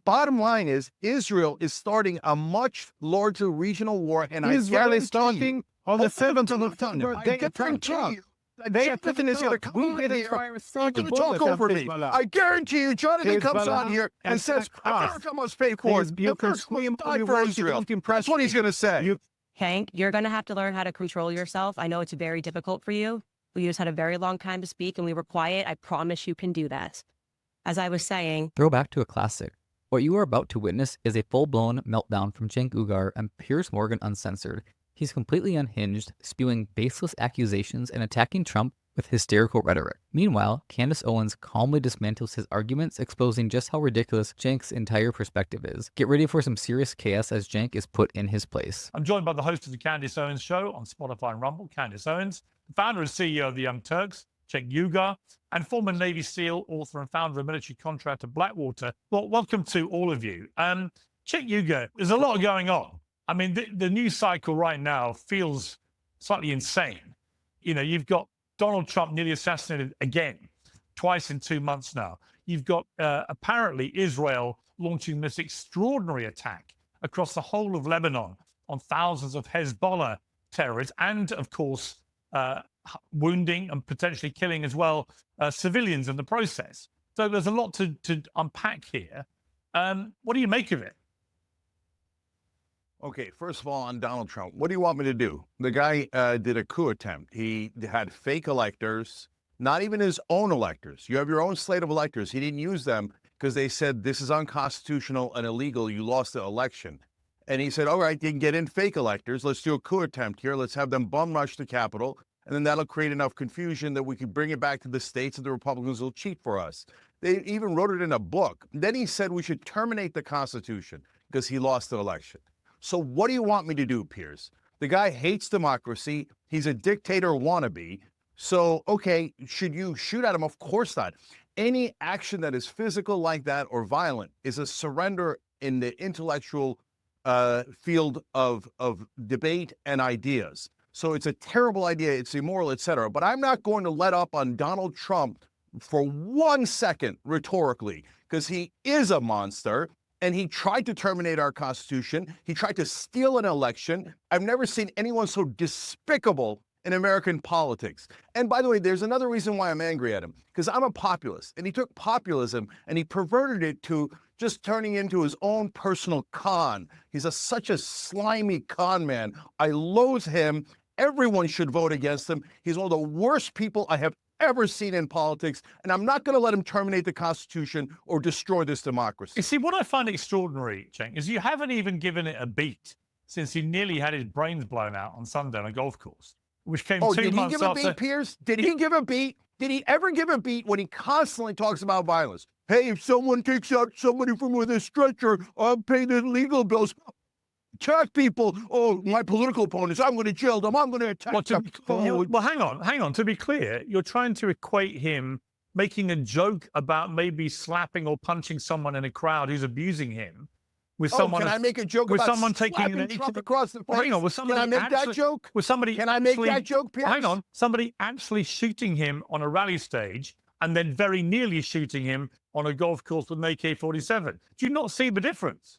bottom line is Israel is starting a much larger regional war, and Israel is starting on the 7th of October. I guarantee you. Jonathan is going to come in here and talk over me. I guarantee you, Jonathan comes on here and says, America must pay for it. America must die for Israel. That's what he's going to say. Hank, you're going to have to learn how to control yourself. I know it's very difficult for you. We just had a very long time to speak and we were quiet. I promise you can do this. As I was saying... Throwback to a classic. What you are about to witness is a full-blown meltdown from Cenk Uygur and Piers Morgan Uncensored. He's completely unhinged, spewing baseless accusations and attacking Trump with hysterical rhetoric. Meanwhile, Candace Owens calmly dismantles his arguments, exposing just how ridiculous Cenk's entire perspective is. Get ready for some serious chaos as Cenk is put in his place. I'm joined by the host of the Candace Owens Show on Spotify and Rumble, Candace Owens, the founder and CEO of the Young Turks, Cenk Uygur, and former Navy SEAL, author and founder of military contractor Blackwater. Well, welcome to all of you. Cenk Uygur, there's a lot going on. I mean, the news cycle right now feels slightly insane. You know, you've got Donald Trump nearly assassinated again, twice in 2 months now. You've got apparently Israel launching this extraordinary attack across the whole of Lebanon on thousands of Hezbollah terrorists and, of course, wounding and potentially killing as well civilians in the process. So there's a lot to unpack here. What do you make of it? Okay, first of all, on Donald Trump, what do you want me to do? The guy did a coup attempt. He had fake electors, not even his own electors. You have your own slate of electors. He didn't use them because they said this is unconstitutional and illegal. You lost the election. And he said, all right, you can get in fake electors. Let's do a coup attempt here. Let's have them bum rush the Capitol. And then that'll create enough confusion that we can bring it back to the states and the Republicans will cheat for us. They even wrote it in a book. Then he said we should terminate the Constitution because he lost the election. So what do you want me to do, Piers? The guy hates democracy. He's a dictator wannabe. So, okay, should you shoot at him? Of course not. Any action that is physical like that or violent is a surrender in the intellectual field of debate and ideas. So it's a terrible idea. It's immoral, etc. But I'm not going to let up on Donald Trump for 1 second rhetorically, because he is a monster. And he tried to terminate our Constitution. He tried to steal an election. I've never seen anyone so despicable in American politics. And by the way, there's another reason why I'm angry at him, because I'm a populist. And he took populism and he perverted it to just turning into his own personal con. He's such a slimy con man. I loathe him. Everyone should vote against him. He's one of the worst people I have ever seen in politics, and I'm not going to let him terminate the Constitution or destroy this democracy. You see, what I find extraordinary, Cenk, is you haven't even given it a beat since he nearly had his brains blown out on Sunday on a golf course, which came 2 months after. Did he give a beat, Piers? Did he give a beat? Did he ever give a beat when he constantly talks about violence? Hey, if someone takes out somebody from with a stretcher, I'll pay the legal bills. Attack people. Oh, my political opponents, I'm going to jail them. I'm going to attack them. Well, hang on. To be clear, you're trying to equate him making a joke about maybe slapping or punching someone in a crowd who's abusing him with someone. Can I make a joke with about someone taking an Trump across the face? Hang on, can I make that joke? Was somebody? Can I make that joke, Piers? Hang on, somebody actually shooting him on a rally stage and then very nearly shooting him on a golf course with an AK-47. Do you not see the difference?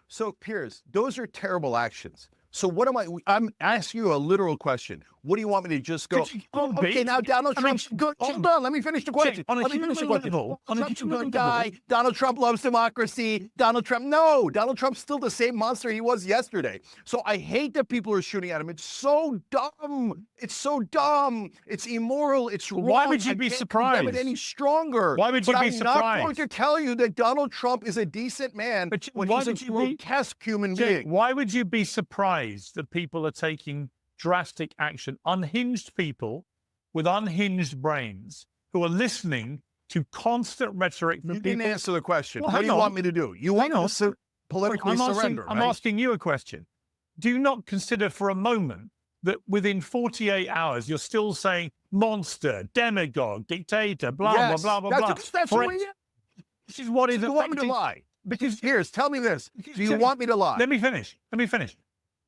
So, Piers, those are terrible actions. So what I'm asking you a literal question. What do you want me to just go? Okay, now Donald Trump's good. Hold on, let me finish the question. Let me finish the question. Trump's a good guy. Donald Trump loves democracy. Donald Trump's still the same monster he was yesterday. So I hate that people are shooting at him. It's so dumb. It's immoral. It's wrong. Why would you be surprised? I can't any stronger. Why would you be surprised? I'm not going to tell you that Donald Trump is a decent man when he's a grotesque human being. Why would you be surprised that people are taking drastic action? Unhinged people with unhinged brains who are listening to constant rhetoric. You didn't answer the question. What do you want me to do? You want me to politically surrender, right? I'm asking you a question. Do you not consider for a moment that within 48 hours you're still saying monster, demagogue, dictator, blah, blah, blah, blah. That's what it is. This is what is affecting. You want me to lie? Because Piers, tell me this. Do you want me to lie? Let me finish.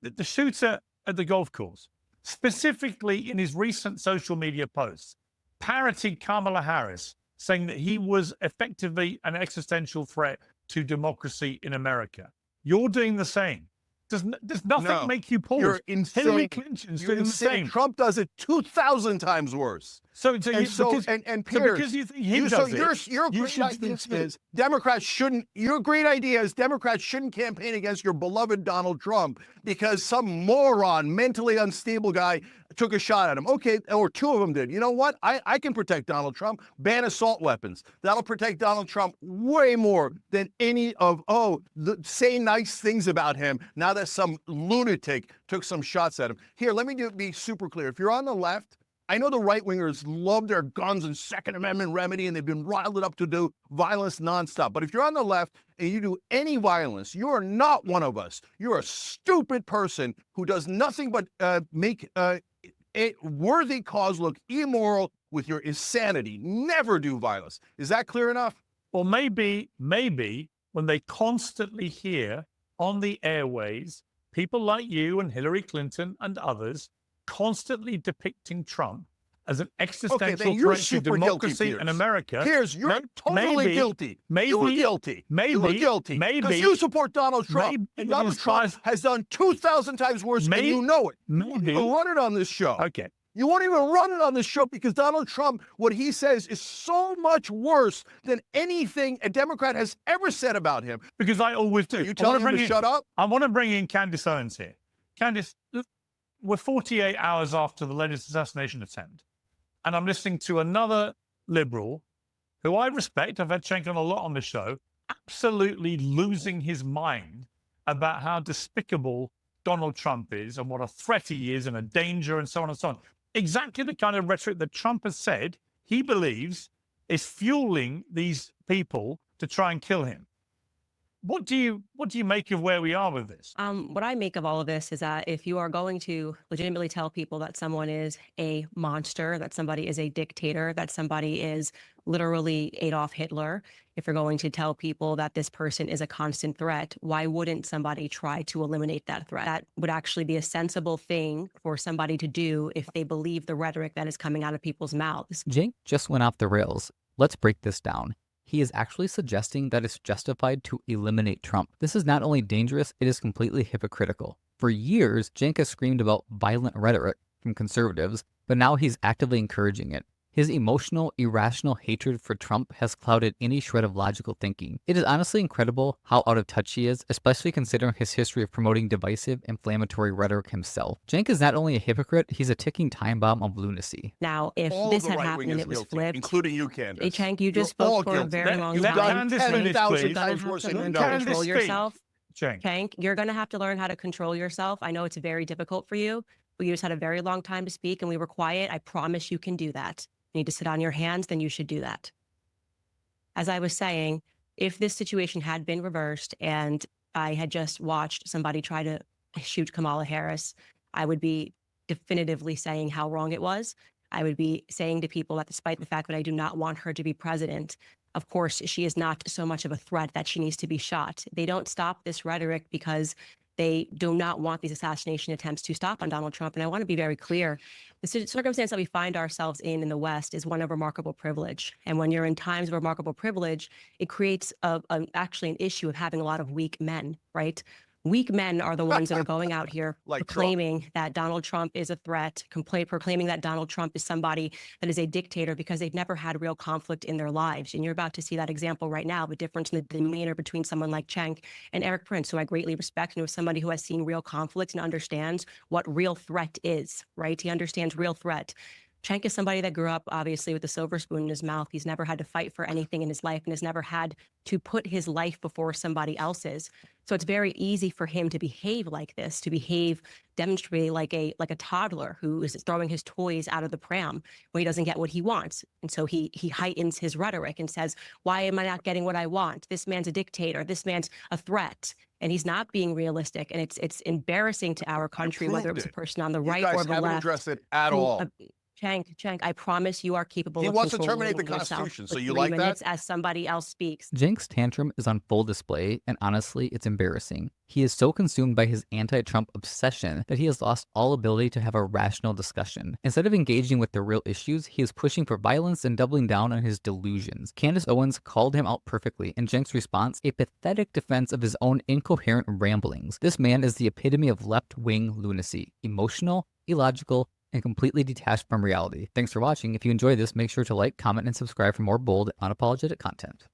The shooter at the golf course, specifically in his recent social media posts, parroted Kamala Harris, saying that he was effectively an existential threat to democracy in America. You're doing the same. Does nothing No, make you pause? You're insane. Hillary Clinton's You're doing the insane. same. Trump does it 2,000 times worse. Because you think he does it. Your you great should idea is Democrats shouldn't. Your great idea is Democrats shouldn't campaign against your beloved Donald Trump because some moron, mentally unstable guy took a shot at him. Okay, or two of them did. You know what? I can protect Donald Trump. Ban assault weapons. That'll protect Donald Trump way more than any of say nice things about him. Now that some lunatic took some shots at him. Here, let me be super clear. If you're on the left. I know the right-wingers love their guns and Second Amendment remedy, and they've been riled up to do violence nonstop. But if you're on the left and you do any violence, you are not one of us. You're a stupid person who does nothing but make a worthy cause look immoral with your insanity. Never do violence. Is that clear enough? Well, maybe when they constantly hear on the airways people like you and Hillary Clinton and others constantly depicting Trump as an existential threat to democracy in America. Piers, you're totally guilty. You're guilty. You're guilty. Because you support Donald Trump. And Donald Trump has done 2,000 times worse, and you know it. You won't even run it on this show. Okay. You won't even run it on this show because Donald Trump, what he says is so much worse than anything a Democrat has ever said about him. Because I always do. You telling him to shut up? I want to bring in Candace Owens here. Candace, we're 48 hours after the latest assassination attempt, and I'm listening to another liberal who I respect. I've had Cenk on a lot on the show, absolutely losing his mind about how despicable Donald Trump is and what a threat he is and a danger and so on and so on. Exactly the kind of rhetoric that Trump has said he believes is fueling these people to try and kill him. What do you make of where we are with this? What I make of all of this is that if you are going to legitimately tell people that someone is a monster, that somebody is a dictator, that somebody is literally Adolf Hitler, if you're going to tell people that this person is a constant threat, why wouldn't somebody try to eliminate that threat? That would actually be a sensible thing for somebody to do if they believe the rhetoric that is coming out of people's mouths. Cenk just went off the rails. Let's break this down. He is actually suggesting that it's justified to eliminate Trump. This is not only dangerous, it is completely hypocritical. For years, Cenk has screamed about violent rhetoric from conservatives, but now he's actively encouraging it. His emotional, irrational hatred for Trump has clouded any shred of logical thinking. It is honestly incredible how out of touch he is, especially considering his history of promoting divisive, inflammatory rhetoric himself. Cenk is not only a hypocrite, he's a ticking time bomb of lunacy. Now, if this had happened and it was flipped, including you, Candace. Hey, Cenk, you just spoke for a very long You've time. done 10,000 times worse than you know. Control yourself. Cenk. Cenk, you're going to have to learn how to control yourself. I know it's very difficult for you, but you just had a very long time to speak and we were quiet. I promise you can do that. You need to sit on your hands, then you should do that. As I was saying, if this situation had been reversed and I had just watched somebody try to shoot Kamala Harris, I would be definitively saying how wrong it was. I would be saying to people that despite the fact that I do not want her to be president, of course, she is not so much of a threat that she needs to be shot. They don't stop this rhetoric because they do not want these assassination attempts to stop on Donald Trump. And I want to be very clear. The circumstance that we find ourselves in the West is one of remarkable privilege. And when you're in times of remarkable privilege, it creates actually an issue of having a lot of weak men, right? Weak men are the ones that are going out here Like proclaiming that Donald Trump is a threat, proclaiming that Donald Trump is somebody that is a dictator because they've never had real conflict in their lives. And you're about to see that example right now, the difference in the demeanor between someone like Cenk and Eric Prince, who I greatly respect, and who is somebody who has seen real conflict and understands what real threat is, right? He understands real threat. Cenk is somebody that grew up, obviously, with a silver spoon in his mouth. He's never had to fight for anything in his life and has never had to put his life before somebody else's. So it's very easy for him to behave like this, to behave demonstrably like a toddler who is throwing his toys out of the pram when he doesn't get what he wants. And so he heightens his rhetoric and says, why am I not getting what I want? This man's a dictator. This man's a threat. And he's not being realistic. And it's embarrassing to our country, whether it was a person on the right or the left. You guys haven't addressed it at all. Cenk, I promise you are capable He of wants to controlling terminate the yourself Constitution. for So you 3 like that? minutes as somebody else speaks. Cenk's tantrum is on full display, and honestly, it's embarrassing. He is so consumed by his anti-Trump obsession that he has lost all ability to have a rational discussion. Instead of engaging with the real issues, he is pushing for violence and doubling down on his delusions. Candace Owens called him out perfectly, and Cenk's response, a pathetic defense of his own incoherent ramblings. This man is the epitome of left-wing lunacy, emotional, illogical, and completely detached from reality. Thanks for watching. If you enjoyed this, make sure to like, comment, and subscribe for more bold, unapologetic content.